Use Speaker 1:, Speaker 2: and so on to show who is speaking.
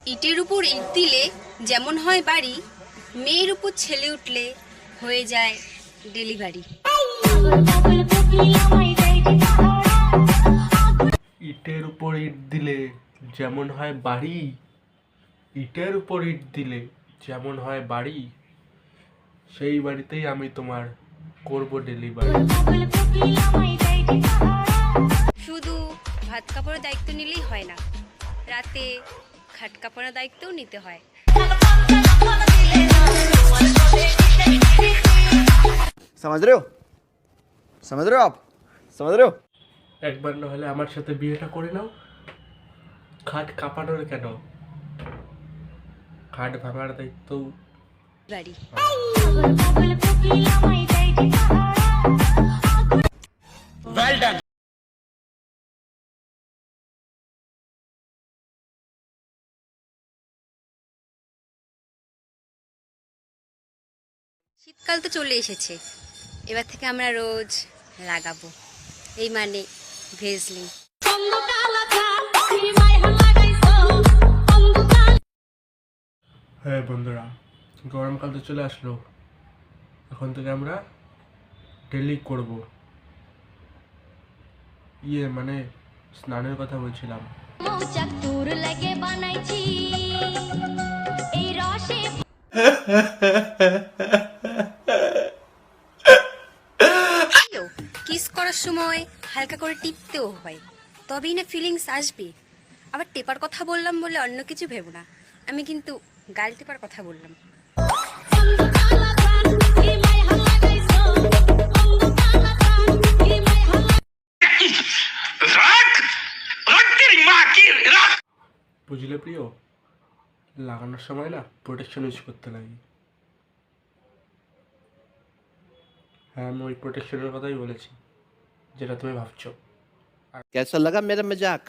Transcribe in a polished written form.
Speaker 1: ইটের উপর ইট দিলে যেমন হয় বাড়ি, মেয়ের উপর ছেলে উঠলে হয়ে যায় ডেলিভারি।
Speaker 2: ইটের উপর ইট দিলে যেমন হয় বাড়ি, ইটের উপর ইট দিলে যেমন হয় বাড়ি, সেই বাড়িতেই আমি তোমার করব ডেলিভারি।
Speaker 1: শুধু ভাত কাপড়ের দায়িত্ব নিলেই হয় না, রাতে খাট কাপড়ের দায়িত্বও নিতে হয়।
Speaker 3: समझ रहे हो समझ रहे हो आप समझ रहे हो।
Speaker 2: একবার না হলে আমার সাথে বিয়েটা করে নাও। খাট কাঁপানোর কেন, খাট ভাঙার দায়িত্ব
Speaker 1: বাড়ি। শীতকাল তো চলে এসেছে, এবার থেকে আমরা রোজ লাগাবো, এই মানে ভেজলিং।
Speaker 2: হ্যাঁ বন্ধুরা, গরমকাল তো চলে আসলো, এখন থেকে আমরা ডেলি করব। মানে স্নানের কথা বলছিলাম।
Speaker 1: কিস করার সময় হালকা করে টিপতেও হয়, তবেই না ফিলিংস আসবে। আবার টেপার কথা বললাম বলে অন্য কিছু ভেবো না, আমি কিন্তু গাল টেপার কথা বললাম।
Speaker 2: বুঝলে প্রিয়, লাগানোর সময় না প্রোটেকশন ইউজ করতে লাগে। হ্যাঁ, আমি ওই প্রোটেকশনের কথাই বলেছি যেটা তুমি ভাবছো।
Speaker 3: कैसा लगा मेरा मजाक।